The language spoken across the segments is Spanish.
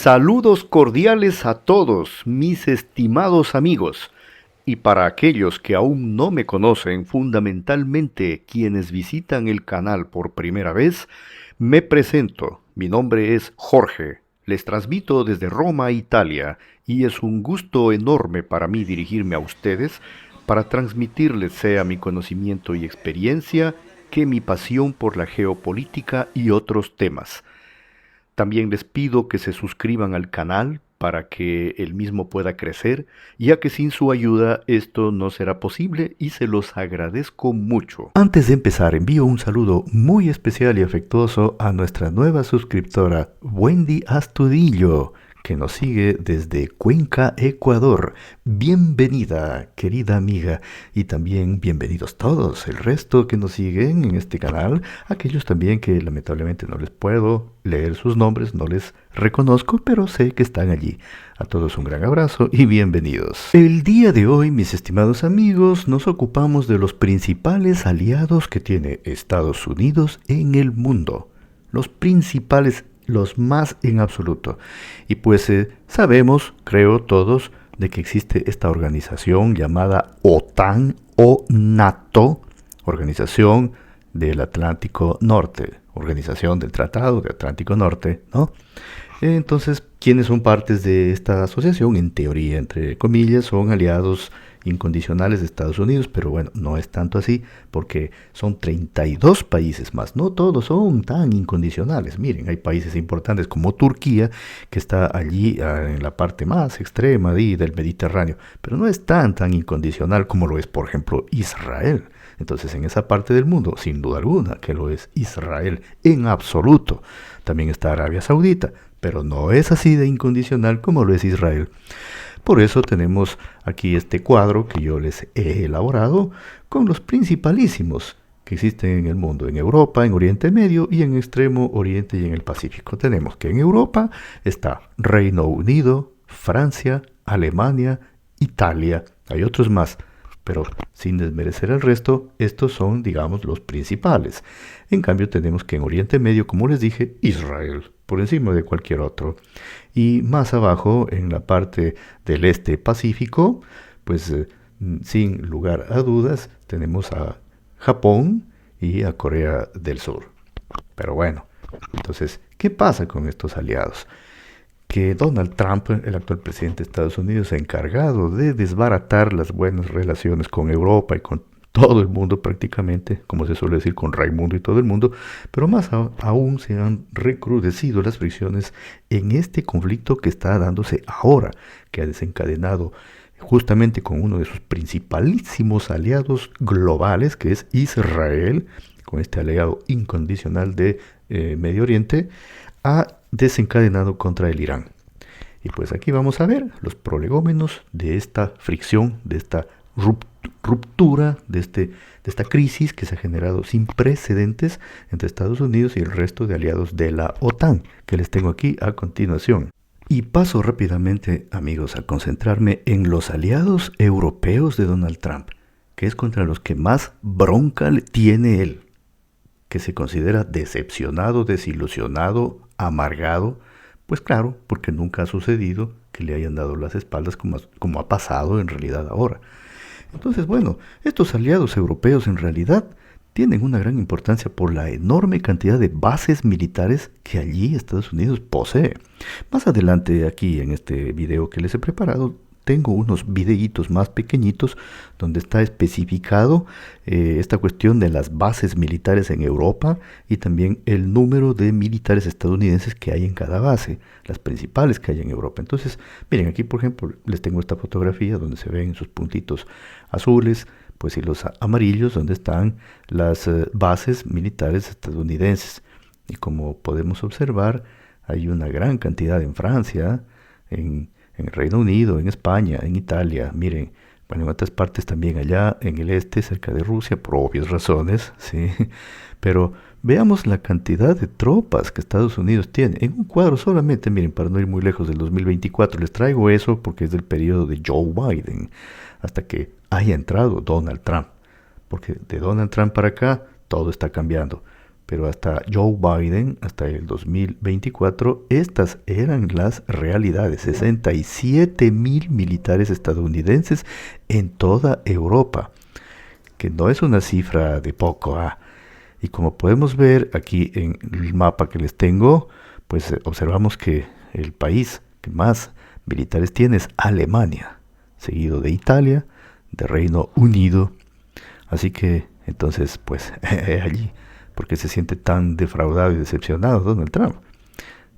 Saludos cordiales a todos, mis estimados amigos, y para aquellos que aún no me conocen, fundamentalmente quienes visitan el canal por primera vez, me presento. Mi nombre es Jorge. Les transmito desde Roma, Italia, y es un gusto enorme para mí dirigirme a ustedes para transmitirles sea mi conocimiento y experiencia que mi pasión por la geopolítica y otros temas. También les pido que se suscriban al canal para que el mismo pueda crecer, ya que sin su ayuda esto no será posible y se los agradezco mucho. Antes de empezar, envío un saludo muy especial y afectuoso a nuestra nueva suscriptora, Wendy Astudillo, que nos sigue desde Cuenca, Ecuador. Bienvenida, querida amiga, y también bienvenidos todos, el resto que nos siguen en este canal, aquellos también que lamentablemente no les puedo leer sus nombres, no les reconozco, pero sé que están allí. A todos un gran abrazo y bienvenidos. El día de hoy, mis estimados amigos, nos ocupamos de los principales aliados que tiene Estados Unidos en el mundo. Los principales, los más en absoluto. Y pues sabemos, creo todos, de que existe esta organización llamada OTAN o NATO, Organización del Atlántico Norte, Organización del Tratado del Atlántico Norte, ¿no? Entonces, quienes son partes de esta asociación, en teoría, entre comillas, son aliados incondicionales de Estados Unidos, pero bueno, no es tanto así, porque son 32 países más, no todos son tan incondicionales. Miren, hay países importantes como Turquía, que está allí en la parte más extrema del Mediterráneo, pero no es tan incondicional como lo es, por ejemplo, Israel. Entonces, en esa parte del mundo, sin duda alguna, que lo es Israel en absoluto. También está Arabia Saudita, pero no es así de incondicional como lo es Israel. Por eso tenemos aquí este cuadro que yo les he elaborado con los principalísimos que existen en el mundo, en Europa, en Oriente Medio y en Extremo Oriente y en el Pacífico. Tenemos que en Europa está Reino Unido, Francia, Alemania, Italia, hay otros más, pero sin desmerecer el resto, estos son, digamos, los principales. En cambio tenemos que en Oriente Medio, como les dije, Israel, por encima de cualquier otro. Y más abajo, en la parte del este Pacífico, pues sin lugar a dudas, tenemos a Japón y a Corea del Sur. Pero bueno, entonces, ¿qué pasa con estos aliados? Que Donald Trump, el actual presidente de Estados Unidos, se ha encargado de desbaratar las buenas relaciones con Europa y con todo el mundo prácticamente, como se suele decir, con Raimundo y todo el mundo, pero más aún se han recrudecido las fricciones en este conflicto que está dándose ahora, que ha desencadenado justamente con uno de sus principalísimos aliados globales, que es Israel, con este aliado incondicional de Medio Oriente, ha desencadenado contra el Irán. Y pues aquí vamos a ver los prolegómenos de esta fricción, de esta ruptura, de esta crisis que se ha generado sin precedentes entre Estados Unidos y el resto de aliados de la OTAN, que les tengo aquí a continuación. Y paso rápidamente, amigos, a concentrarme en los aliados europeos de Donald Trump, que es contra los que más bronca tiene él, que se considera decepcionado, desilusionado, amargado, pues claro, porque nunca ha sucedido que le hayan dado las espaldas como ha pasado en realidad ahora. Entonces, bueno, estos aliados europeos en realidad tienen una gran importancia por la enorme cantidad de bases militares que allí Estados Unidos posee. Más adelante aquí en este video que les he preparado, tengo unos videitos más pequeñitos donde está especificado esta cuestión de las bases militares en Europa y también el número de militares estadounidenses que hay en cada base, las principales que hay en Europa. Entonces, miren, aquí por ejemplo les tengo esta fotografía donde se ven sus puntitos azules, pues y los amarillos donde están las bases militares estadounidenses. Y como podemos observar, hay una gran cantidad en Francia, en el Reino Unido, en España, en Italia, miren, bueno, en otras partes también allá en el este, cerca de Rusia, por obvias razones, ¿sí? Pero veamos la cantidad de tropas que Estados Unidos tiene. En un cuadro solamente, miren, para no ir muy lejos del 2024, les traigo eso porque es del periodo de Joe Biden, hasta que haya entrado Donald Trump. Porque de Donald Trump para acá, todo está cambiando. pero hasta Joe Biden, hasta el 2024, estas eran las realidades. 67.000 militares estadounidenses en toda Europa, que no es una cifra de poco. Y como podemos ver aquí en el mapa que les tengo, pues observamos que el país que más militares tiene es Alemania, seguido de Italia, de Reino Unido. Así que entonces, pues allí, porque se siente tan defraudado y decepcionado Donald Trump.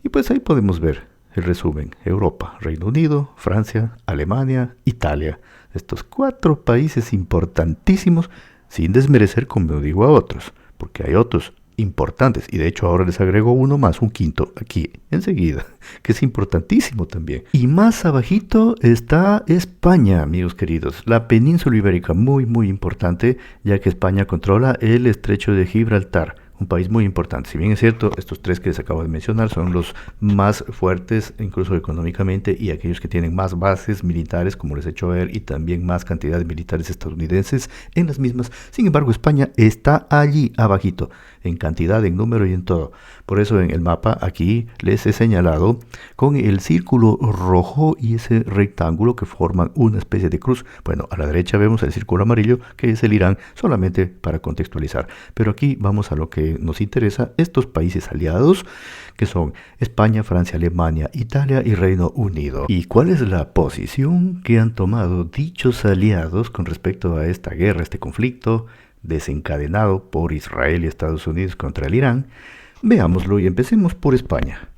Y pues ahí podemos ver el resumen: Europa, Reino Unido, Francia, Alemania, Italia. Estos 4 países importantísimos, sin desmerecer, como digo, a otros, porque hay otros importantes, y de hecho ahora les agrego uno más, un quinto, aquí enseguida, que es importantísimo también. Y más abajito está España, amigos queridos, la península ibérica, muy muy importante, ya que España controla el estrecho de Gibraltar, un país muy importante. Si bien es cierto, estos 3 que les acabo de mencionar son los más fuertes, incluso económicamente, y aquellos que tienen más bases militares, como les he hecho ver, y también más cantidad de militares estadounidenses en las mismas. Sin embargo, España está allí abajito, en cantidad, en número y en todo. Por eso en el mapa aquí les he señalado con el círculo rojo y ese rectángulo que forman una especie de cruz. Bueno, a la derecha vemos el círculo amarillo, que es el Irán, solamente para contextualizar. Pero aquí vamos a lo que nos interesa: estos países aliados, que son España, Francia, Alemania, Italia y Reino Unido. ¿Y cuál es la posición que han tomado dichos aliados con respecto a esta guerra, este conflicto desencadenado por Israel y Estados Unidos contra el Irán? Veámoslo y empecemos por España.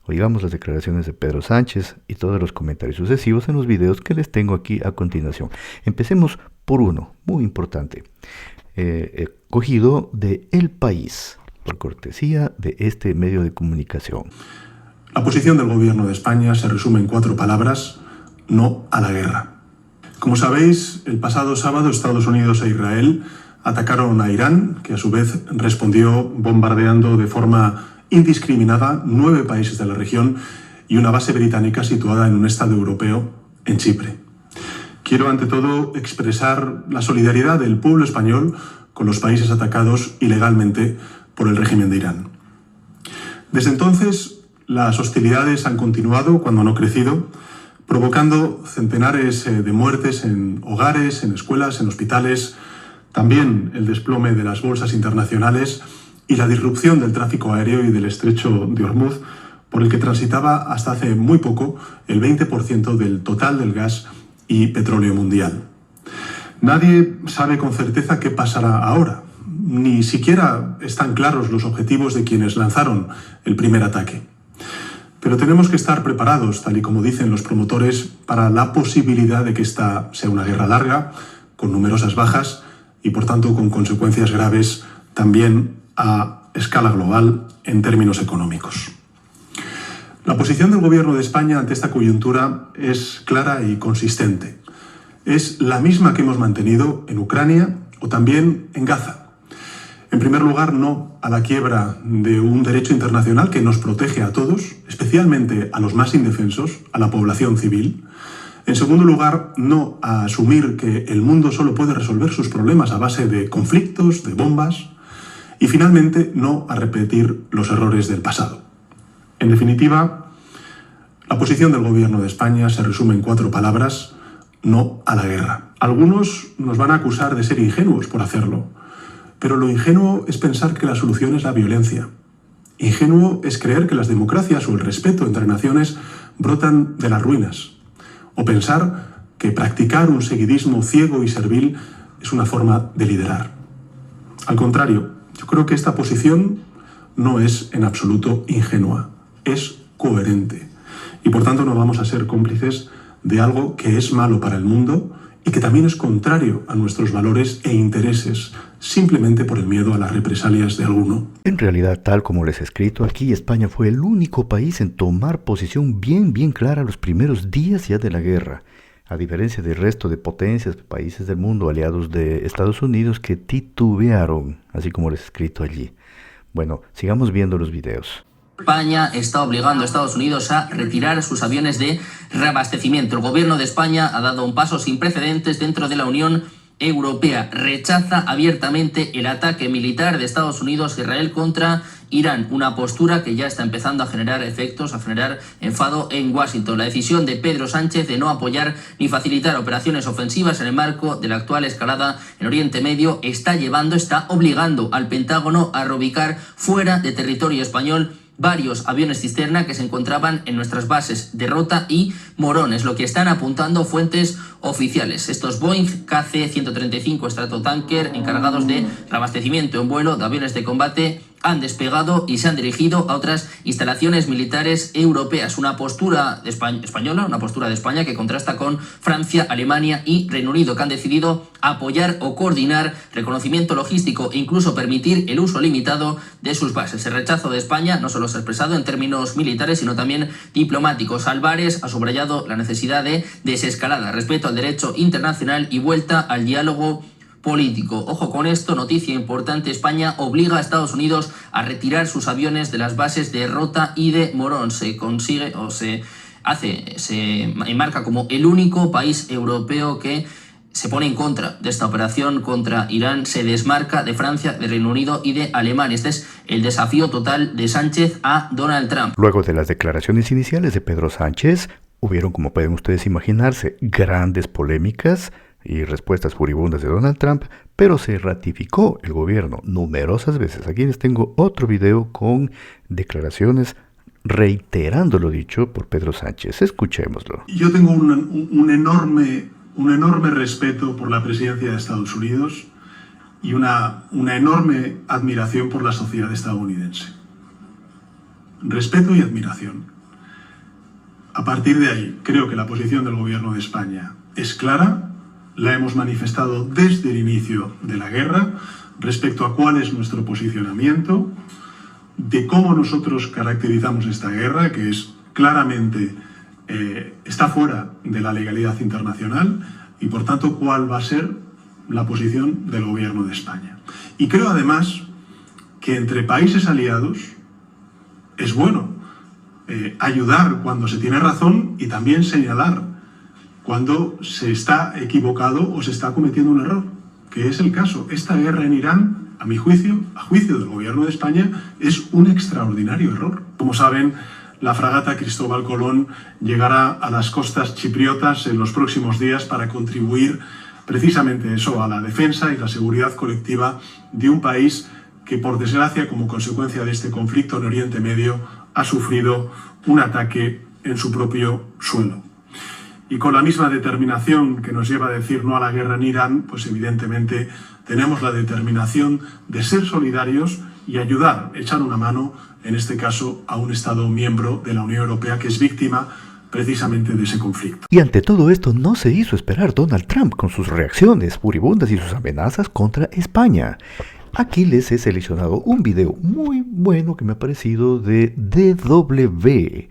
Oigamos las declaraciones de Pedro Sánchez y todos los comentarios sucesivos en los videos que les tengo aquí a continuación. Empecemos por uno, muy importante, cogido de El País, por cortesía de este medio de comunicación. La posición del gobierno de España se resume en 4 palabras: no a la guerra. Como sabéis, el pasado sábado Estados Unidos e Israel atacaron a Irán, que a su vez respondió bombardeando de forma indiscriminada 9 países de la región y una base británica situada en un estado europeo, en Chipre. Quiero ante todo expresar la solidaridad del pueblo español con los países atacados ilegalmente por el régimen de Irán. Desde entonces, las hostilidades han continuado, cuando no crecido, provocando centenares de muertes en hogares, en escuelas, en hospitales, también el desplome de las bolsas internacionales y la disrupción del tráfico aéreo y del estrecho de Hormuz, por el que transitaba hasta hace muy poco el 20% del total del gas y petróleo mundial. Nadie sabe con certeza qué pasará ahora. Ni siquiera están claros los objetivos de quienes lanzaron el primer ataque. Pero tenemos que estar preparados, tal y como dicen los promotores, para la posibilidad de que esta sea una guerra larga, con numerosas bajas y por tanto con consecuencias graves también a escala global en términos económicos. La posición del gobierno de España ante esta coyuntura es clara y consistente. Es la misma que hemos mantenido en Ucrania o también en Gaza. En primer lugar, no a la quiebra de un derecho internacional que nos protege a todos, especialmente a los más indefensos, a la población civil. En segundo lugar, no a asumir que el mundo solo puede resolver sus problemas a base de conflictos, de bombas. Y finalmente, no a repetir los errores del pasado. En definitiva, la posición del gobierno de España se resume en 4 palabras: no a la guerra. Algunos nos van a acusar de ser ingenuos por hacerlo, pero lo ingenuo es pensar que la solución es la violencia. Ingenuo es creer que las democracias o el respeto entre naciones brotan de las ruinas, o pensar que practicar un seguidismo ciego y servil es una forma de liderar. Al contrario, yo creo que esta posición no es en absoluto ingenua, es coherente. Y por tanto no vamos a ser cómplices de algo que es malo para el mundo y que también es contrario a nuestros valores e intereses, simplemente por el miedo a las represalias de alguno. En realidad, tal como les he escrito aquí, España fue el único país en tomar posición bien clara los primeros días ya de la guerra, a diferencia del resto de potencias, países del mundo, aliados de Estados Unidos, que titubearon, así como les he escrito allí. Bueno, sigamos viendo los videos. España está obligando a Estados Unidos a retirar sus aviones de reabastecimiento. El gobierno de España ha dado un paso sin precedentes dentro de la Unión Europea rechaza abiertamente el ataque militar de Estados Unidos e Israel contra Irán, una postura que ya está empezando a generar efectos, a generar enfado en Washington. La decisión de Pedro Sánchez de no apoyar ni facilitar operaciones ofensivas en el marco de la actual escalada en Oriente Medio está obligando al Pentágono a reubicar fuera de territorio español varios aviones cisterna que se encontraban en nuestras bases de Rota y Morón, es lo que están apuntando fuentes oficiales. Estos Boeing KC-135 Stratotanker, encargados de reabastecimiento en vuelo de aviones de combate, han despegado y se han dirigido a otras instalaciones militares europeas. Una postura española, una postura de España que contrasta con Francia, Alemania y Reino Unido, que han decidido apoyar o coordinar reconocimiento logístico e incluso permitir el uso limitado de sus bases. El rechazo de España no solo se ha expresado en términos militares, sino también diplomáticos. Álvarez ha subrayado la necesidad de desescalada, respeto al derecho internacional y vuelta al diálogo político. Ojo con esto, noticia importante: España obliga a Estados Unidos a retirar sus aviones de las bases de Rota y de Morón. Se enmarca como el único país europeo que se pone en contra de esta operación contra Irán, se desmarca de Francia, de Reino Unido y de Alemania. Este es el desafío total de Sánchez a Donald Trump. Luego de las declaraciones iniciales de Pedro Sánchez, hubieron, como pueden ustedes imaginarse, grandes polémicas y respuestas furibundas de Donald Trump, pero se ratificó el gobierno numerosas veces. Aquí les tengo otro video con declaraciones reiterando lo dicho por Pedro Sánchez. Escuchémoslo. Yo tengo un enorme respeto por la presidencia de Estados Unidos y una enorme admiración por la sociedad estadounidense. Respeto y admiración. A partir de ahí, creo que la posición del gobierno de España es clara. La hemos manifestado desde el inicio de la guerra respecto a cuál es nuestro posicionamiento, de cómo nosotros caracterizamos esta guerra, que es claramente está fuera de la legalidad internacional, y por tanto cuál va a ser la posición del gobierno de España. Y creo además que entre países aliados es bueno ayudar cuando se tiene razón y también señalar cuando se está equivocado o se está cometiendo un error, que es el caso. Esta guerra en Irán, a mi juicio, a juicio del gobierno de España, es un extraordinario error. Como saben, la fragata Cristóbal Colón llegará a las costas chipriotas en los próximos días para contribuir precisamente eso, a la defensa y la seguridad colectiva de un país que, por desgracia, como consecuencia de este conflicto en Oriente Medio, ha sufrido un ataque en su propio suelo. Y con la misma determinación que nos lleva a decir no a la guerra en Irán, pues evidentemente tenemos la determinación de ser solidarios y ayudar, echar una mano, en este caso, a un Estado miembro de la Unión Europea que es víctima precisamente de ese conflicto. Y ante todo esto no se hizo esperar Donald Trump con sus reacciones furibundas y sus amenazas contra España. Aquí les he seleccionado un video muy bueno que me ha parecido de DW,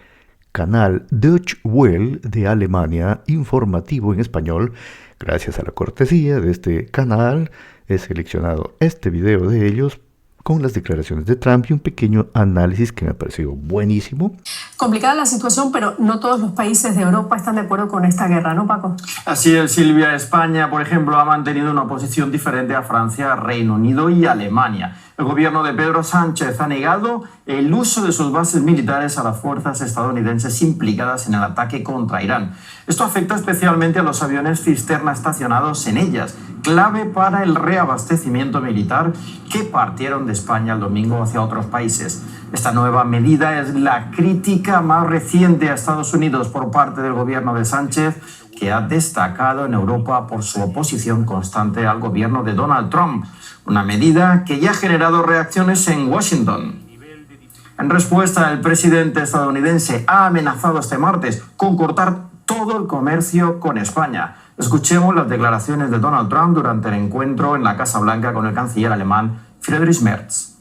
canal Deutsche Welle de Alemania, informativo en español. Gracias a la cortesía de este canal he seleccionado este video de ellos con las declaraciones de Trump y un pequeño análisis que me ha parecido buenísimo. Complicada la situación, pero no todos los países de Europa están de acuerdo con esta guerra, ¿no, Paco? Así es, Silvia. España, por ejemplo, ha mantenido una posición diferente a Francia, Reino Unido y Alemania. El gobierno de Pedro Sánchez ha negado el uso de sus bases militares a las fuerzas estadounidenses implicadas en el ataque contra Irán. Esto afecta especialmente a los aviones cisterna estacionados en ellas, clave para el reabastecimiento militar que partieron de España el domingo hacia otros países. Esta nueva medida es la crítica más reciente a Estados Unidos por parte del gobierno de Sánchez, que ha destacado en Europa por su oposición constante al gobierno de Donald Trump, una medida que ya ha generado reacciones en Washington. En respuesta, el presidente estadounidense ha amenazado este martes con cortar todo el comercio con España. Escuchemos las declaraciones de Donald Trump durante el encuentro en la Casa Blanca con el canciller alemán Friedrich Merz.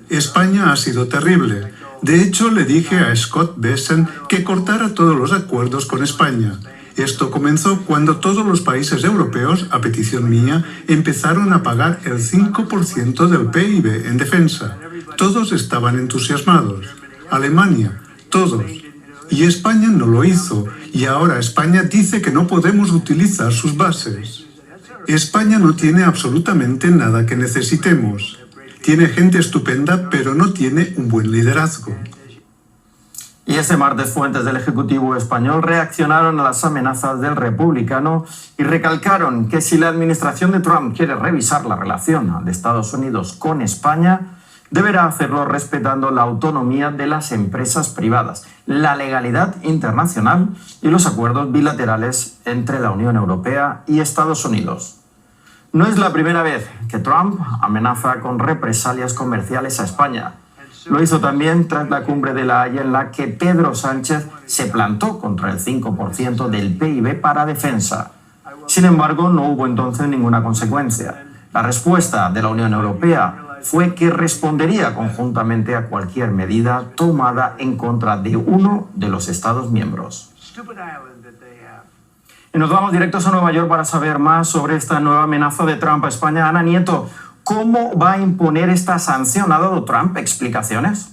España ha sido terrible. De hecho, le dije a Scott Bessent que cortara todos los acuerdos con España. Esto comenzó cuando todos los países europeos, a petición mía, empezaron a pagar el 5% del PIB en defensa. Todos estaban entusiasmados. Alemania, todos. Y España no lo hizo. Y ahora España dice que no podemos utilizar sus bases. España no tiene absolutamente nada que necesitemos. Tiene gente estupenda, pero no tiene un buen liderazgo. Y este martes fuentes del Ejecutivo español reaccionaron a las amenazas del republicano y recalcaron que si la administración de Trump quiere revisar la relación de Estados Unidos con España, deberá hacerlo respetando la autonomía de las empresas privadas, la legalidad internacional y los acuerdos bilaterales entre la Unión Europea y Estados Unidos. No es la primera vez que Trump amenaza con represalias comerciales a España. Lo hizo también tras la cumbre de La Haya, en la que Pedro Sánchez se plantó contra el 5% del PIB para defensa. Sin embargo, no hubo entonces ninguna consecuencia. La respuesta de la Unión Europea fue que respondería conjuntamente a cualquier medida tomada en contra de uno de los Estados miembros. Y nos vamos directos a Nueva York para saber más sobre esta nueva amenaza de Trump a España. Ana Nieto, ¿cómo va a imponer esta sanción? ¿Ha dado Trump explicaciones?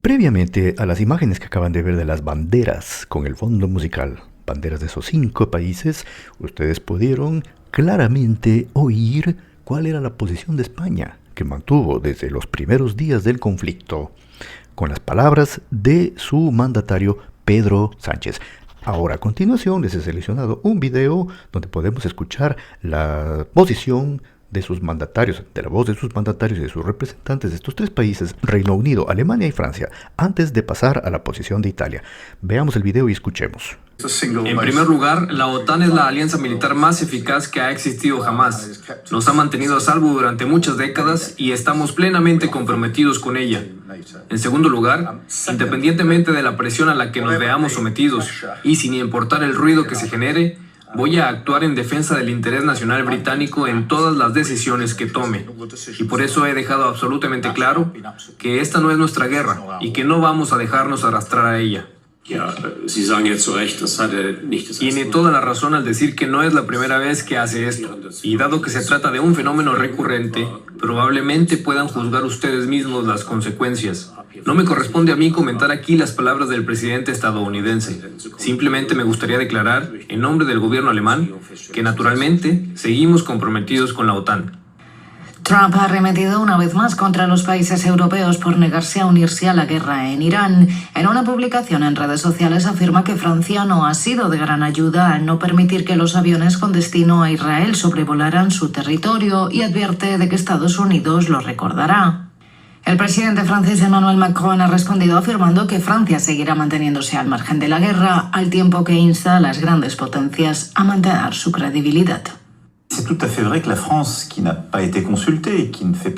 Previamente a las imágenes que acaban de ver de las banderas con el fondo musical, banderas de esos 5 países, ustedes pudieron claramente oír cuál era la posición de España, que mantuvo desde los primeros días del conflicto, con las palabras de su mandatario Pedro Sánchez. Ahora, a continuación, les he seleccionado un video donde podemos escuchar la posición de sus mandatarios, de la voz de sus mandatarios y de sus representantes de estos 3 países, Reino Unido, Alemania y Francia, antes de pasar a la posición de Italia. Veamos el video y escuchemos. En primer lugar, la OTAN es la alianza militar más eficaz que ha existido jamás. Nos ha mantenido a salvo durante muchas décadas y estamos plenamente comprometidos con ella. En segundo lugar, independientemente de la presión a la que nos veamos sometidos y sin importar el ruido que se genere, voy a actuar en defensa del interés nacional británico en todas las decisiones que tome. Y por eso he dejado absolutamente claro que esta no es nuestra guerra y que no vamos a dejarnos arrastrar a ella. Tiene toda la razón al decir que no es la primera vez que hace esto. Y dado que se trata de un fenómeno recurrente, probablemente puedan juzgar ustedes mismos las consecuencias. No me corresponde a mí comentar aquí las palabras del presidente estadounidense. Simplemente me gustaría declarar, en nombre del gobierno alemán, que naturalmente seguimos comprometidos con la OTAN. Trump ha arremetido una vez más contra los países europeos por negarse a unirse a la guerra en Irán. En una publicación en redes sociales afirma que Francia no ha sido de gran ayuda al no permitir que los aviones con destino a Israel sobrevolaran su territorio y advierte de que Estados Unidos lo recordará. El presidente francés Emmanuel Macron ha respondido afirmando que Francia seguirá manteniéndose al margen de la guerra, al tiempo que insta a las grandes potencias a mantener su credibilidad.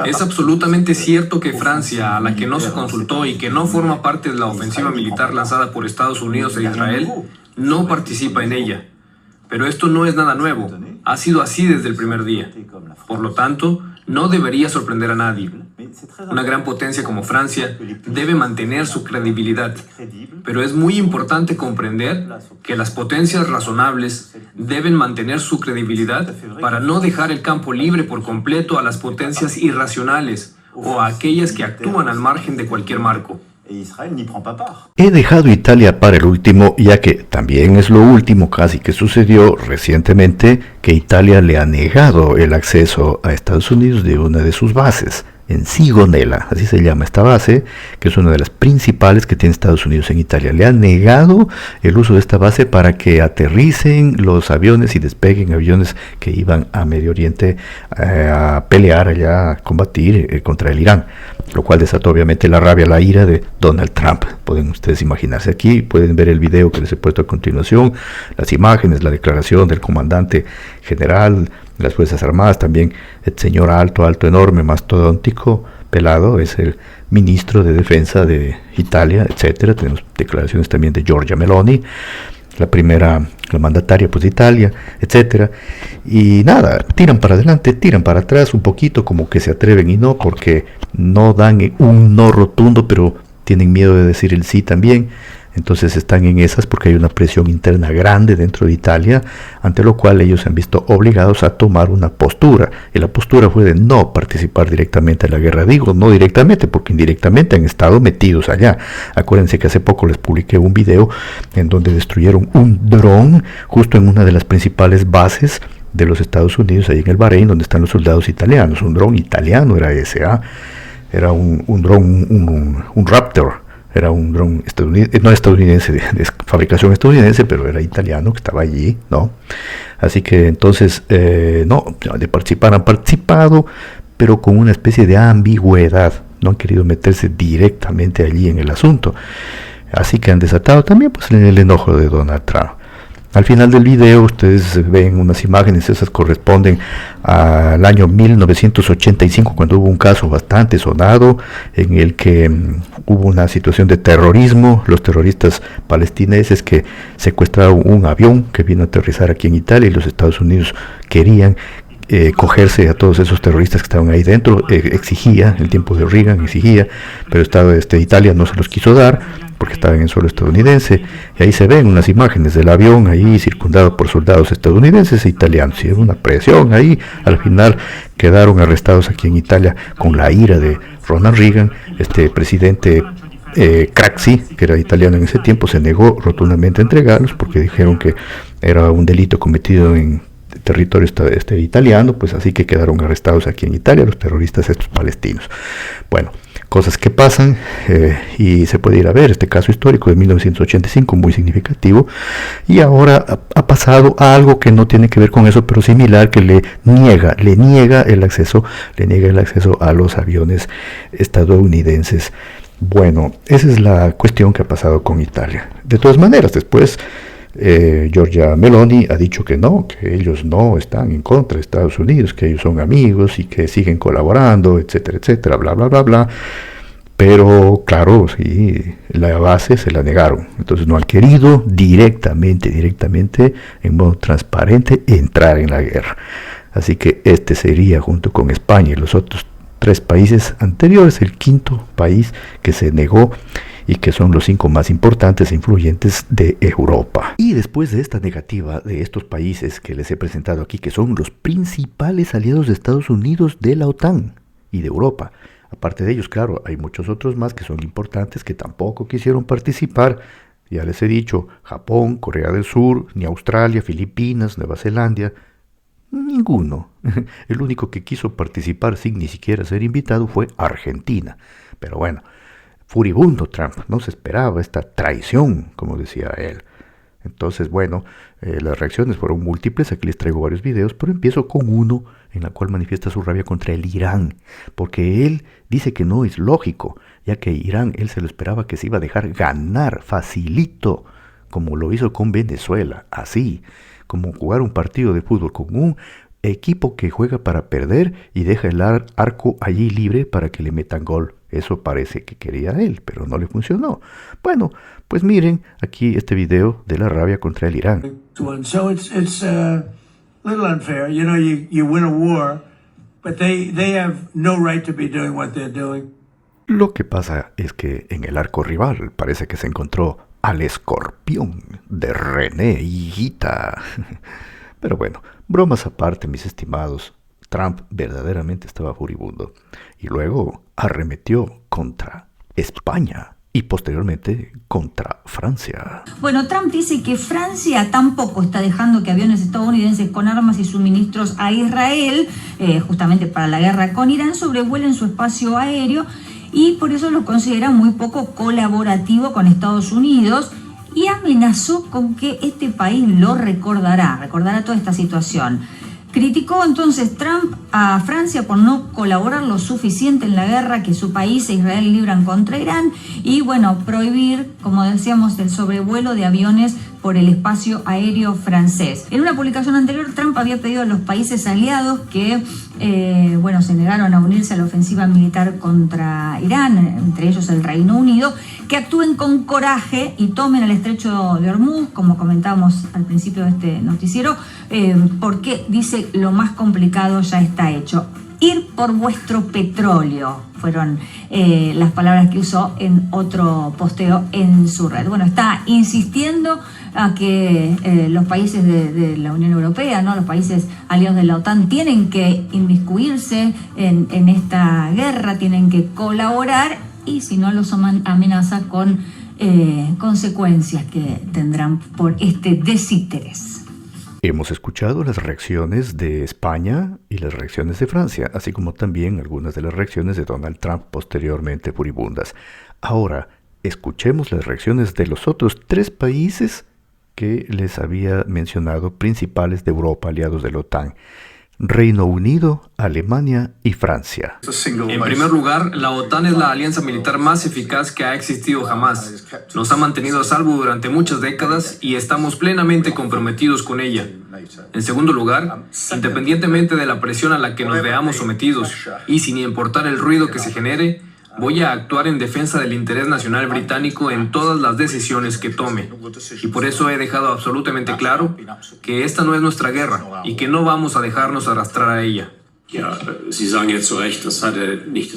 Es absolutamente cierto que Francia, a la que no se consultó y que no forma parte de la ofensiva militar lanzada por Estados Unidos e Israel, no participa en ella. Pero esto no es nada nuevo, ha sido así desde el primer día. Por lo tanto, no debería sorprender a nadie. Una gran potencia como Francia debe mantener su credibilidad, pero es muy importante comprender que las potencias razonables deben mantener su credibilidad para no dejar el campo libre por completo a las potencias irracionales o a aquellas que actúan al margen de cualquier marco. He dejado Italia para el último, ya que también es lo último casi que sucedió recientemente, que Italia le ha negado el acceso a Estados Unidos de una de sus bases, en Sigonella, así se llama esta base, que es una de las principales que tiene Estados Unidos en Italia. Le han negado el uso de esta base para que aterricen los aviones y despeguen aviones que iban a Medio Oriente a pelear allá, a combatir contra el Irán, lo cual desató obviamente la rabia, la ira de Donald Trump. Pueden ustedes imaginarse aquí, pueden ver el video que les he puesto a continuación, las imágenes, la declaración del comandante general de las Fuerzas Armadas, también el señor alto, enorme, mastodóntico, pelado es el ministro de Defensa de Italia, etcétera. Tenemos declaraciones también de Giorgia Meloni, la mandataria pues de Italia, etcétera. Y nada, tiran para adelante, tiran para atrás un poquito, como que se atreven y no, porque no dan un no rotundo, pero tienen miedo de decir el sí también. Entonces están en esas porque hay una presión interna grande dentro de Italia, ante lo cual ellos se han visto obligados a tomar una postura. Y la postura fue de no participar directamente en la guerra. Digo no directamente porque indirectamente han estado metidos allá. Acuérdense que hace poco les publiqué un video en donde destruyeron un dron justo en una de las principales bases de los Estados Unidos, ahí en el Bahrein, donde están los soldados italianos. Un dron italiano era ese, era un dron, un Raptor. Era un dron estadounidense, de fabricación estadounidense, pero era italiano, que estaba allí, ¿no? Así que entonces, no, de participar han participado, pero con una especie de ambigüedad. No han querido meterse directamente allí en el asunto. Así que han desatado también pues el enojo de Donald Trump. Al final del video ustedes ven unas imágenes, esas corresponden al año 1985, cuando hubo un caso bastante sonado en el que hubo una situación de terrorismo. Los terroristas palestineses que secuestraron un avión que vino a aterrizar aquí en Italia, y los Estados Unidos querían cogerse a todos esos terroristas que estaban ahí dentro. Exigía, el tiempo de Reagan exigía, pero Italia no se los quiso dar porque estaban en suelo estadounidense, y ahí se ven unas imágenes del avión ahí circundado por soldados estadounidenses e italianos, y era una presión ahí. Al final quedaron arrestados aquí en Italia con la ira de Ronald Reagan. Este presidente Craxi, que era italiano en ese tiempo, se negó rotundamente a entregarlos porque dijeron que era un delito cometido en territorio italiano, pues así que quedaron arrestados aquí en Italia los terroristas estos palestinos. Bueno, cosas que pasan, y se puede ir a ver este caso histórico de 1985, muy significativo, y ahora ha pasado a algo que no tiene que ver con eso, pero similar, que le niega el acceso a los aviones estadounidenses. Bueno, esa es la cuestión que ha pasado con Italia. De todas maneras, después Giorgia Meloni ha dicho que no, que ellos no están en contra de Estados Unidos, que ellos son amigos y que siguen colaborando, etcétera, etcétera, bla, bla, bla, bla. Pero claro, sí, la base se la negaron. Entonces no han querido directamente, en modo transparente, entrar en la guerra. Así que este sería, junto con España y los otros 3 países anteriores, el 5º país que se negó, y que son los 5 más importantes e influyentes de Europa. Y después de esta negativa de estos países que les he presentado aquí, que son los principales aliados de Estados Unidos de la OTAN y de Europa, aparte de ellos, claro, hay muchos otros más que son importantes que tampoco quisieron participar. Ya les he dicho, Japón, Corea del Sur, ni Australia, Filipinas, Nueva Zelanda, ninguno. El único que quiso participar sin ni siquiera ser invitado fue Argentina. Pero bueno, furibundo Trump, no se esperaba esta traición, como decía él. Entonces, bueno, las reacciones fueron múltiples. Aquí les traigo varios videos, pero empiezo con uno en la cual manifiesta su rabia contra el Irán, porque él dice que no es lógico, ya que Irán, él se lo esperaba que se iba a dejar ganar facilito, como lo hizo con Venezuela, así, como jugar un partido de fútbol con un equipo que juega para perder y deja el arco allí libre para que le metan gol. Eso parece que quería él, pero no le funcionó. Bueno, pues miren aquí este video de la rabia contra el Irán. So it's a little unfair. You know, you win a war, but they have no right to be doing what they're doing. Lo que pasa es que en el arco rival parece que se encontró al escorpión de René Higuita. Pero bueno, bromas aparte, mis estimados, Trump verdaderamente estaba furibundo y luego arremetió contra España y posteriormente contra Francia. Bueno, Trump dice que Francia tampoco está dejando que aviones estadounidenses con armas y suministros a Israel, justamente para la guerra con Irán, sobrevuelen su espacio aéreo, y por eso lo considera muy poco colaborativo con Estados Unidos, y amenazó con que este país lo recordará toda esta situación. Criticó entonces Trump a Francia por no colaborar lo suficiente en la guerra que su país e Israel libran contra Irán, y bueno, prohibir, como decíamos, el sobrevuelo de aviones por el espacio aéreo francés. En una publicación anterior, Trump había pedido a los países aliados que se negaron a unirse a la ofensiva militar contra Irán, entre ellos el Reino Unido, que actúen con coraje y tomen el estrecho de Hormuz, como comentábamos al principio de este noticiero, porque dice lo más complicado ya está hecho. Ir por vuestro petróleo fueron las palabras que usó en otro posteo en su red. Bueno, está insistiendo a que los países de la Unión Europea, ¿no?, los países aliados de la OTAN, tienen que inmiscuirse en esta guerra, tienen que colaborar, y si no los amenaza con consecuencias que tendrán por este desinterés. Hemos escuchado las reacciones de España y las reacciones de Francia, así como también algunas de las reacciones de Donald Trump posteriormente furibundas. Ahora, escuchemos las reacciones de los otros 3 países que les había mencionado, principales de Europa, aliados de la OTAN: Reino Unido, Alemania y Francia. En primer lugar, la OTAN es la alianza militar más eficaz que ha existido jamás. Nos ha mantenido a salvo durante muchas décadas y estamos plenamente comprometidos con ella. En segundo lugar, independientemente de la presión a la que nos veamos sometidos y sin importar el ruido que se genere, voy a actuar en defensa del interés nacional británico en todas las decisiones que tome. Y por eso he dejado absolutamente claro que esta no es nuestra guerra y que no vamos a dejarnos arrastrar a ella.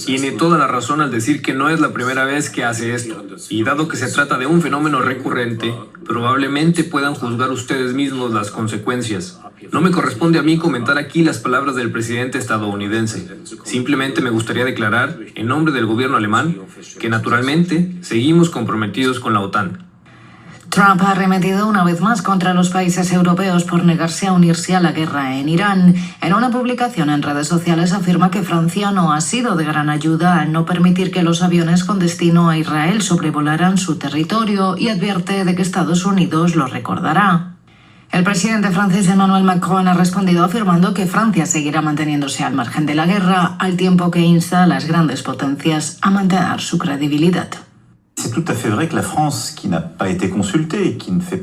Tiene toda la razón al decir que no es la primera vez que hace esto. Y dado que se trata de un fenómeno recurrente, probablemente puedan juzgar ustedes mismos las consecuencias. No me corresponde a mí comentar aquí las palabras del presidente estadounidense. Simplemente me gustaría declarar, en nombre del gobierno alemán, que naturalmente seguimos comprometidos con la OTAN. Trump ha arremetido una vez más contra los países europeos por negarse a unirse a la guerra en Irán. En una publicación en redes sociales afirma que Francia no ha sido de gran ayuda al no permitir que los aviones con destino a Israel sobrevolaran su territorio, y advierte de que Estados Unidos lo recordará. El presidente francés Emmanuel Macron ha respondido afirmando que Francia seguirá manteniéndose al margen de la guerra, al tiempo que insta a las grandes potencias a mantener su credibilidad.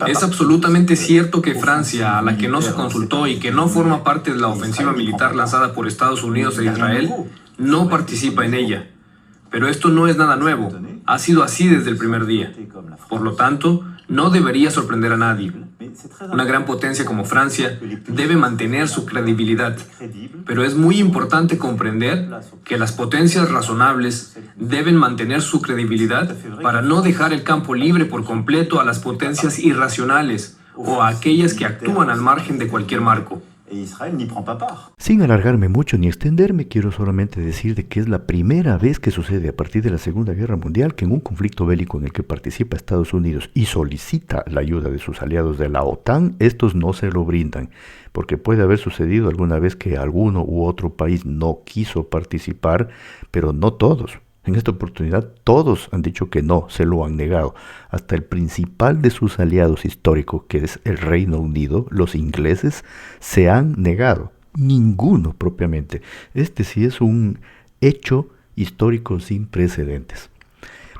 Es absolutamente cierto que Francia, a la que no se consultó y que no forma parte de la ofensiva militar lanzada por Estados Unidos e Israel, no participa en ella. Pero esto no es nada nuevo, ha sido así desde el primer día. Por lo tanto, no debería sorprender a nadie. Una gran potencia como Francia debe mantener su credibilidad, pero es muy importante comprender que las potencias razonables deben mantener su credibilidad para no dejar el campo libre por completo a las potencias irracionales o a aquellas que actúan al margen de cualquier marco. Sin alargarme mucho ni extenderme, quiero solamente decir de que es la primera vez que sucede a partir de la Segunda Guerra Mundial que en un conflicto bélico en el que participa Estados Unidos y solicita la ayuda de sus aliados de la OTAN, estos no se lo brindan, porque puede haber sucedido alguna vez que alguno u otro país no quiso participar, pero no todos. En esta oportunidad todos han dicho que no, se lo han negado. Hasta el principal de sus aliados históricos, que es el Reino Unido, los ingleses, se han negado. Ninguno propiamente. Este sí es un hecho histórico sin precedentes.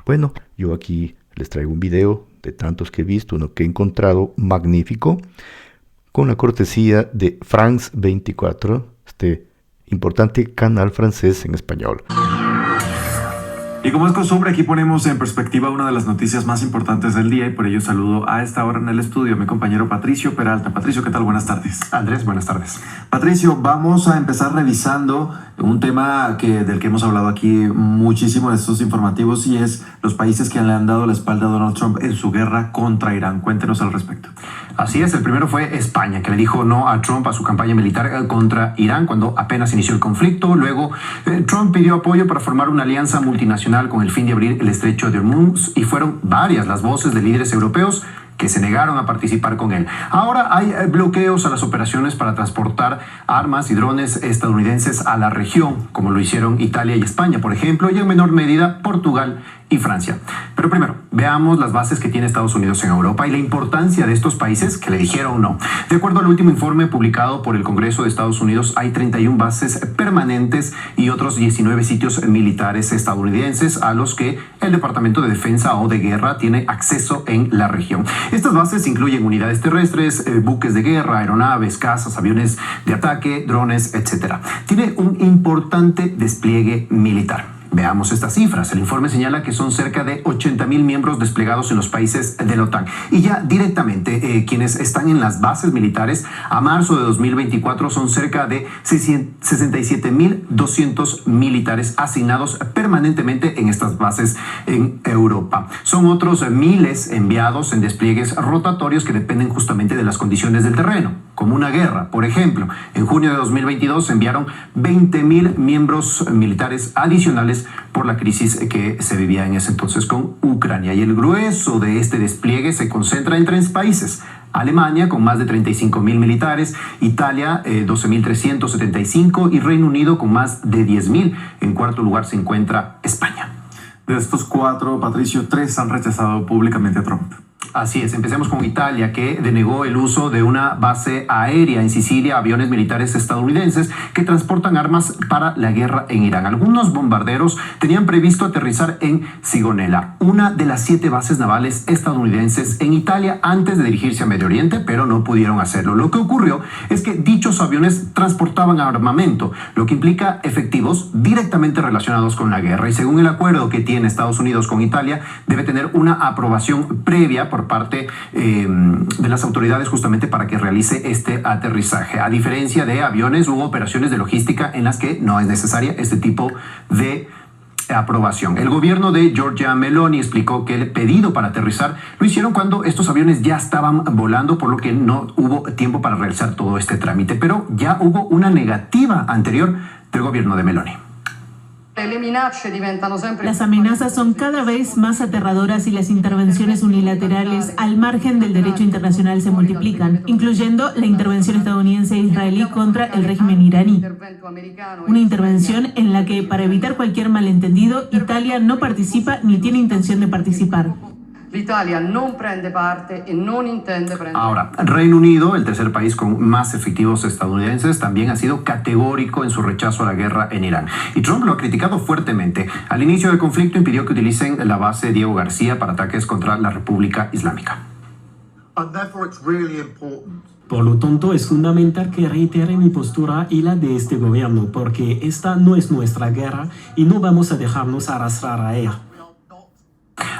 Bueno, yo aquí les traigo un video de tantos que he visto, uno que he encontrado magnífico, con la cortesía de France 24, este importante canal francés en español. Y como es costumbre, aquí ponemos en perspectiva una de las noticias más importantes del día, y por ello saludo a esta hora en el estudio a mi compañero Patricio Peralta. Patricio, ¿qué tal? Buenas tardes. Andrés, buenas tardes. Patricio, vamos a empezar revisando un tema del que hemos hablado aquí muchísimo en estos informativos, y es los países que le han dado la espalda a Donald Trump en su guerra contra Irán. Cuéntenos al respecto. Así es, el primero fue España, que le dijo no a Trump a su campaña militar contra Irán cuando apenas inició el conflicto. Luego, Trump pidió apoyo para formar una alianza multinacional con el fin de abrir el estrecho de Hormuz, y fueron varias las voces de líderes europeos que se negaron a participar con él. Ahora hay bloqueos a las operaciones para transportar armas y drones estadounidenses a la región, como lo hicieron Italia y España, por ejemplo, y en menor medida Portugal y Francia. Pero primero, veamos las bases que tiene Estados Unidos en Europa y la importancia de estos países que le dijeron no. De acuerdo al último informe publicado por el Congreso de Estados Unidos, hay 31 bases permanentes y otros 19 sitios militares estadounidenses a los que el Departamento de Defensa o de Guerra tiene acceso en la región. Estas bases incluyen unidades terrestres, buques de guerra, aeronaves, cazas, aviones de ataque, drones, etc. Tiene un importante despliegue militar. Veamos estas cifras. El informe señala que son cerca de 80,000 miembros desplegados en los países de la OTAN. Y ya directamente, quienes están en las bases militares, a marzo de 2024 son cerca de 67,200 militares asignados permanentemente en estas bases en Europa. Son otros miles enviados en despliegues rotatorios que dependen justamente de las condiciones del terreno, como una guerra. Por ejemplo, en junio de 2022 se enviaron 20,000 miembros militares adicionales por la crisis que se vivía en ese entonces con Ucrania. Y el grueso de este despliegue se concentra en 3 países. Alemania con más de 35,000 militares, Italia 12,375 y Reino Unido con más de 10,000. En cuarto lugar se encuentra España. De estos 4, Patricio, 3 han rechazado públicamente a Trump. Así es, empecemos con Italia, que denegó el uso de una base aérea en Sicilia a aviones militares estadounidenses que transportan armas para la guerra en Irán. Algunos bombarderos tenían previsto aterrizar en Sigonella, una de las 7 bases navales estadounidenses en Italia, antes de dirigirse a Medio Oriente, pero no pudieron hacerlo. Lo que ocurrió es que dichos aviones transportaban armamento, lo que implica efectivos directamente relacionados con la guerra. Y según el acuerdo que tiene Estados Unidos con Italia, debe tener una aprobación previa por parte de las autoridades justamente para que realice este aterrizaje, a diferencia de aviones u operaciones de logística en las que no es necesaria este tipo de aprobación. El gobierno de Giorgia Meloni explicó que el pedido para aterrizar lo hicieron cuando estos aviones ya estaban volando, por lo que no hubo tiempo para realizar todo este trámite, pero ya hubo una negativa anterior del gobierno de Meloni. Las amenazas son cada vez más aterradoras y las intervenciones unilaterales al margen del derecho internacional se multiplican, incluyendo la intervención estadounidense e israelí contra el régimen iraní. Una intervención en la que, para evitar cualquier malentendido, Italia no participa ni tiene intención de participar. L'Italia non prende parte e non intende prendere. Ahora, Reino Unido, el tercer país con más efectivos estadounidenses, también ha sido categórico en su rechazo a la guerra en Irán. Y Trump lo ha criticado fuertemente. Al inicio del conflicto impidió que utilicen la base Diego García para ataques contra la República Islámica. Por lo tanto, es fundamental que reitere mi postura y la de este gobierno, porque esta no es nuestra guerra y no vamos a dejarnos arrastrar a ella.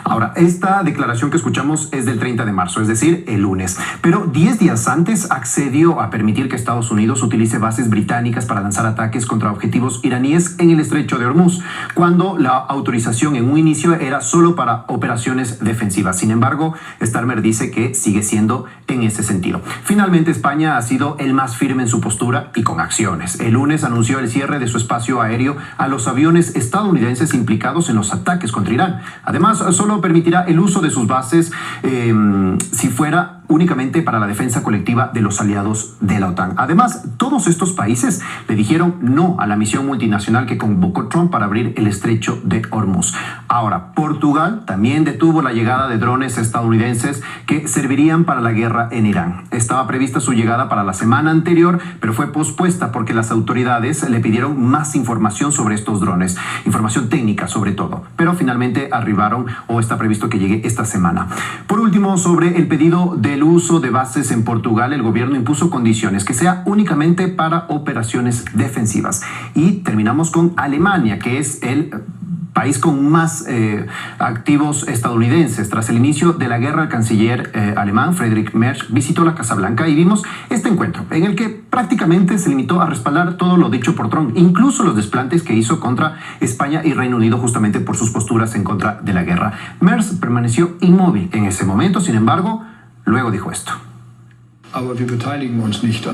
Ahora, esta declaración que escuchamos es del 30 de marzo, es decir, el lunes. Pero 10 días antes accedió a permitir que Estados Unidos utilice bases británicas para lanzar ataques contra objetivos iraníes en el estrecho de Hormuz, cuando la autorización en un inicio era solo para operaciones defensivas. Sin embargo, Starmer dice que sigue siendo en ese sentido. Finalmente, España ha sido el más firme en su postura y con acciones. El lunes anunció el cierre de su espacio aéreo a los aviones estadounidenses implicados en los ataques contra Irán. Además, solo permitirá el uso de sus bases si fuera únicamente para la defensa colectiva de los aliados de la OTAN. Además, todos estos países le dijeron no a la misión multinacional que convocó Trump para abrir el estrecho de Hormuz. Ahora, Portugal también detuvo la llegada de drones estadounidenses que servirían para la guerra en Irán. Estaba prevista su llegada para la semana anterior, pero fue pospuesta porque las autoridades le pidieron más información sobre estos drones, información técnica sobre todo, pero finalmente arribaron o está previsto que llegue esta semana. Por último, sobre el pedido del uso de bases en Portugal, el gobierno impuso condiciones, que sea únicamente para operaciones defensivas. Y terminamos con Alemania, que es el país con más activos estadounidenses. Tras el inicio de la guerra, el canciller alemán Friedrich Merz visitó la Casa Blanca y vimos este encuentro en el que prácticamente se limitó a respaldar todo lo dicho por Trump, incluso los desplantes que hizo contra España y Reino Unido justamente por sus posturas en contra de la guerra. Merz permaneció inmóvil en ese momento, sin embargo, luego dijo esto.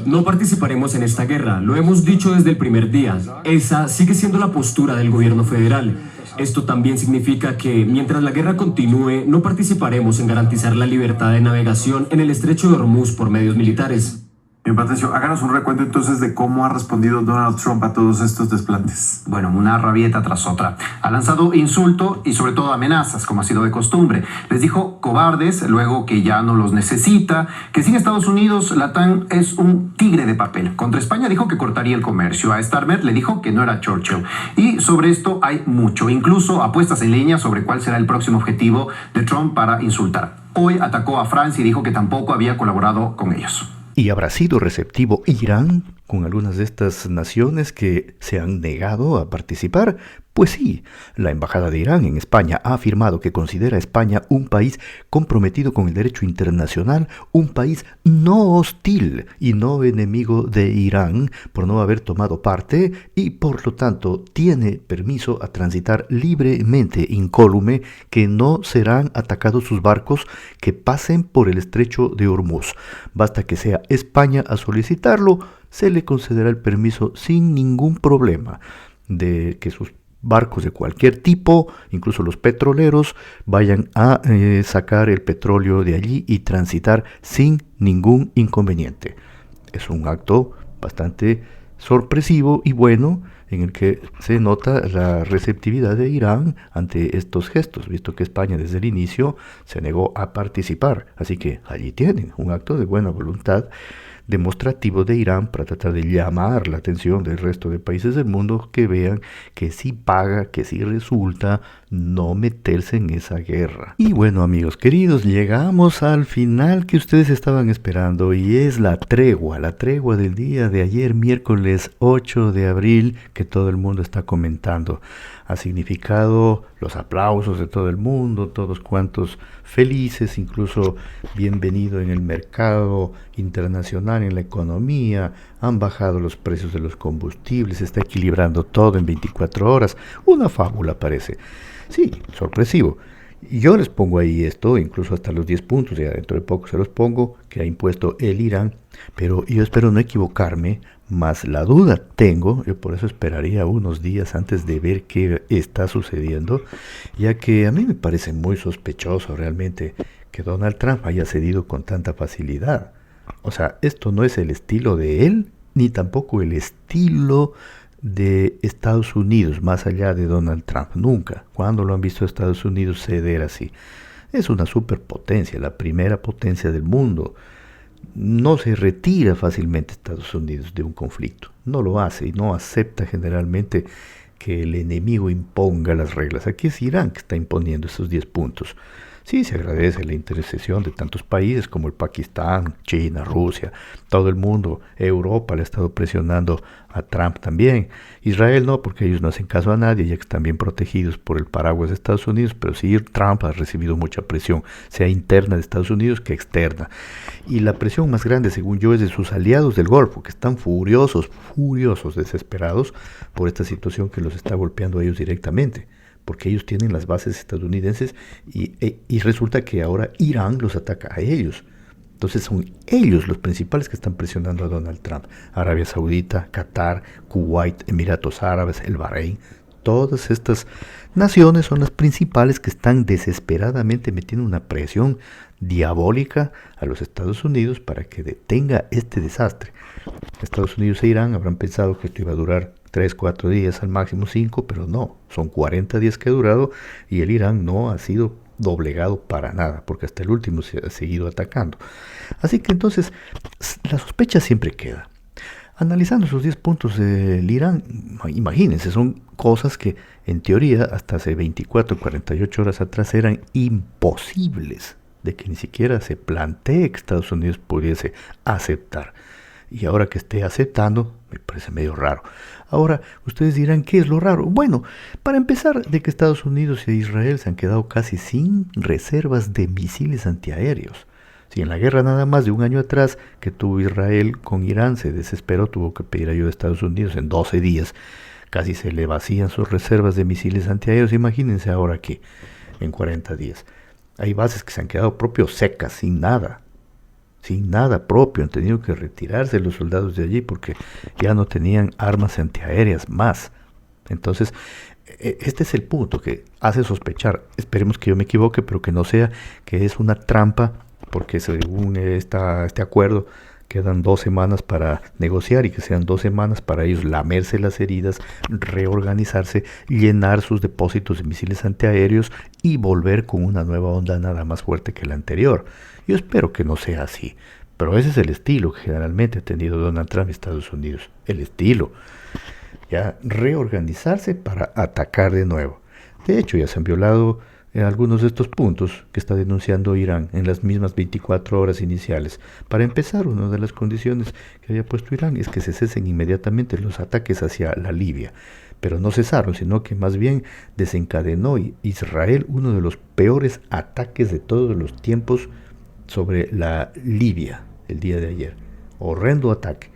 No participaremos en esta guerra, lo hemos dicho desde el primer día. Esa sigue siendo la postura del gobierno federal. Esto también significa que, mientras la guerra continúe, no participaremos en garantizar la libertad de navegación en el estrecho de Hormuz por medios militares. Patricio, háganos un recuento entonces de cómo ha respondido Donald Trump a todos estos desplantes. Bueno, una rabieta tras otra. Ha lanzado insulto y sobre todo amenazas, como ha sido de costumbre. Les dijo cobardes, luego que ya no los necesita, que sin Estados Unidos la OTAN es un tigre de papel. Contra España dijo que cortaría el comercio. A Starmer le dijo que no era Churchill. Y sobre esto hay mucho, incluso apuestas en línea sobre cuál será el próximo objetivo de Trump para insultar. Hoy atacó a Francia y dijo que tampoco había colaborado con ellos. ¿Y habrá sido receptivo Irán con algunas de estas naciones que se han negado a participar? Pues sí, la Embajada de Irán en España ha afirmado que considera a España un país comprometido con el derecho internacional, un país no hostil y no enemigo de Irán por no haber tomado parte y por lo tanto tiene permiso a transitar libremente incólume, que no serán atacados sus barcos que pasen por el estrecho de Hormuz. Basta que sea España a solicitarlo, se le concederá el permiso sin ningún problema de que sus barcos de cualquier tipo, incluso los petroleros, vayan a sacar el petróleo de allí y transitar sin ningún inconveniente. Es un acto bastante sorpresivo y bueno, en el que se nota la receptividad de Irán ante estos gestos, visto que España desde el inicio se negó a participar. Así que allí tienen un acto de buena voluntad demostrativo de Irán para tratar de llamar la atención del resto de países del mundo, que vean que sí paga, que sí resulta no meterse en esa guerra. Y bueno, amigos queridos, llegamos al final que ustedes estaban esperando, y es la tregua del día de ayer, miércoles 8 de abril, que todo el mundo está comentando. Ha significado los aplausos de todo el mundo, todos cuantos felices, incluso bienvenido en el mercado internacional, en la economía, han bajado los precios de los combustibles, se está equilibrando todo en 24 horas, una fábula parece. Sí, sorpresivo. Y yo les pongo ahí esto, incluso hasta los 10 puntos, ya dentro de poco se los pongo, que ha impuesto el Irán, pero yo espero no equivocarme, más la duda tengo, yo por eso esperaría unos días antes de ver qué está sucediendo, ya que a mí me parece muy sospechoso realmente que Donald Trump haya cedido con tanta facilidad. O sea, esto no es el estilo de él, ni tampoco el estilo de Estados Unidos, más allá de Donald Trump. Nunca. ¿Cuándo lo han visto a Estados Unidos ceder así? Es una superpotencia, la primera potencia del mundo. No se retira fácilmente Estados Unidos de un conflicto. No lo hace y no acepta generalmente que el enemigo imponga las reglas. Aquí es Irán que está imponiendo esos 10 puntos. Sí, se agradece la intercesión de tantos países como el Pakistán, China, Rusia, todo el mundo, Europa le ha estado presionando a Trump también. Israel no, porque ellos no hacen caso a nadie, ya que están bien protegidos por el paraguas de Estados Unidos, pero sí Trump ha recibido mucha presión, sea interna de Estados Unidos que externa. Y la presión más grande, según yo, es de sus aliados del Golfo, que están furiosos, desesperados por esta situación que los está golpeando a ellos directamente, porque ellos tienen las bases estadounidenses y resulta que ahora Irán los ataca a ellos. Entonces son ellos los principales que están presionando a Donald Trump. Arabia Saudita, Qatar, Kuwait, Emiratos Árabes, el Bahrein, todas estas naciones son las principales que están desesperadamente metiendo una presión diabólica a los Estados Unidos para que detenga este desastre. Estados Unidos e Irán habrán pensado que esto iba a durar 3-4 días, al máximo 5, pero no, son 40 días que ha durado y el Irán no ha sido doblegado para nada, porque hasta el último se ha seguido atacando. Así que entonces la sospecha siempre queda. Analizando esos 10 puntos del Irán, imagínense, son cosas que en teoría hasta hace 24 48 horas atrás eran imposibles de que ni siquiera se plantee que Estados Unidos pudiese aceptar. Y ahora que esté aceptando, me parece medio raro. Ahora, ustedes dirán, ¿qué es lo raro? Bueno, para empezar, de que Estados Unidos e Israel se han quedado casi sin reservas de misiles antiaéreos. Si en la guerra nada más de un año atrás que tuvo Israel con Irán se desesperó, tuvo que pedir ayuda a Estados Unidos en 12 días. Casi se le vacían sus reservas de misiles antiaéreos. Imagínense ahora que en 40 días. Hay bases que se han quedado propios secas, sin nada propio, han tenido que retirarse los soldados de allí porque ya no tenían armas antiaéreas más. Entonces, este es el punto que hace sospechar, esperemos que yo me equivoque, pero que no sea que es una trampa, porque según este acuerdo Quedan 2 semanas para negociar y que sean 2 semanas para ellos lamerse las heridas, reorganizarse, llenar sus depósitos de misiles antiaéreos y volver con una nueva onda nada más fuerte que la anterior. Yo espero que no sea así, pero ese es el estilo que generalmente ha tenido Donald Trump y Estados Unidos. El estilo. Ya reorganizarse para atacar de nuevo. De hecho, ya se han violado algunos de estos puntos que está denunciando Irán en las mismas 24 horas iniciales. Para empezar, una de las condiciones que había puesto Irán es que se cesen inmediatamente los ataques hacia la Libia. Pero no cesaron, sino que más bien desencadenó Israel uno de los peores ataques de todos los tiempos sobre la Libia el día de ayer. Horrendo ataque.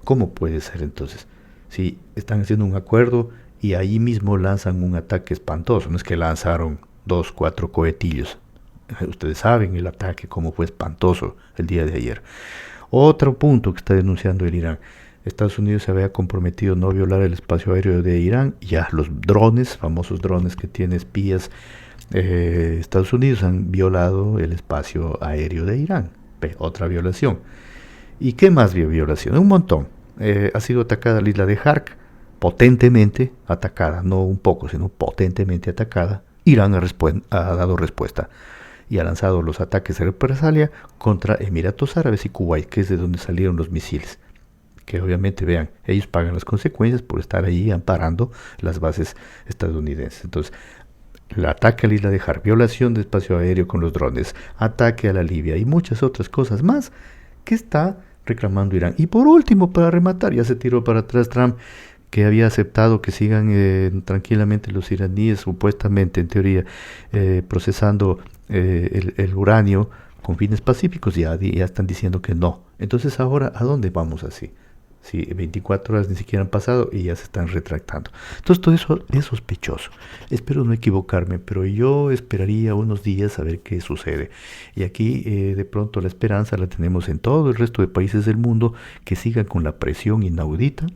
¿Cómo puede ser entonces? Si están haciendo un acuerdo y ahí mismo lanzan un ataque espantoso. No es que lanzaron 2, 4 cohetillos. Ustedes saben el ataque, cómo fue espantoso el día de ayer. Otro punto que está denunciando el Irán. Estados Unidos se había comprometido a no violar el espacio aéreo de Irán. Ya los drones, famosos drones que tiene espías, Estados Unidos han violado el espacio aéreo de Irán. Otra violación. ¿Y qué más violación? Un montón. Ha sido atacada la isla de Hark, potentemente atacada, no un poco, sino potentemente atacada. Irán ha dado respuesta y ha lanzado los ataques de represalia contra Emiratos Árabes y Kuwait, que es de donde salieron los misiles. Que obviamente, vean, ellos pagan las consecuencias por estar allí amparando las bases estadounidenses. Entonces, el ataque a la isla de Hark, violación de espacio aéreo con los drones, ataque a la Libia y muchas otras cosas más que está reclamando Irán. Y por último, para rematar, ya se tiró para atrás Trump, que había aceptado que sigan tranquilamente los iraníes, supuestamente, en teoría, procesando el uranio con fines pacíficos. Ya están diciendo que no. Entonces ahora, ¿a dónde vamos así? Si 24 horas ni siquiera han pasado y ya se están retractando. Entonces todo eso es sospechoso. Espero no equivocarme, pero yo esperaría unos días a ver qué sucede. Y aquí de pronto la esperanza la tenemos en todo el resto de países del mundo que sigan con la presión inaudita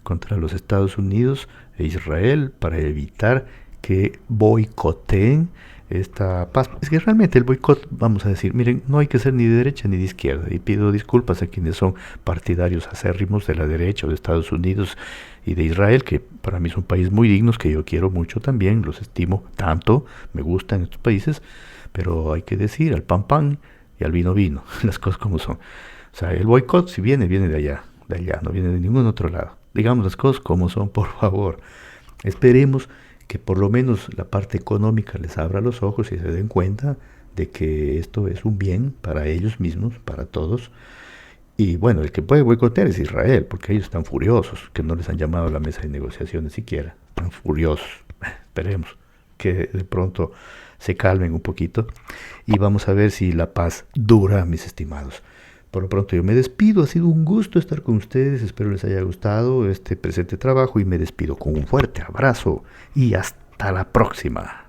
contra los Estados Unidos e Israel para evitar que boicoteen esta paz. Es que realmente el boicot, vamos a decir, miren, no hay que ser ni de derecha ni de izquierda, y pido disculpas a quienes son partidarios acérrimos de la derecha o de Estados Unidos y de Israel, que para mí son países muy dignos, que yo quiero mucho también, los estimo tanto, me gustan estos países, pero hay que decir al pan pan y al vino vino, las cosas como son. O sea, el boicot si viene de allá, no viene de ningún otro lado. Digamos las cosas como son, por favor. Esperemos que por lo menos la parte económica les abra los ojos y se den cuenta de que esto es un bien para ellos mismos, para todos. Y bueno, el que puede boicotear es Israel, porque ellos están furiosos, que no les han llamado a la mesa de negociaciones siquiera. Están furiosos. Esperemos que de pronto se calmen un poquito y vamos a ver si la paz dura, mis estimados. Por lo pronto yo me despido, ha sido un gusto estar con ustedes, espero les haya gustado este presente trabajo y me despido con un fuerte abrazo y hasta la próxima.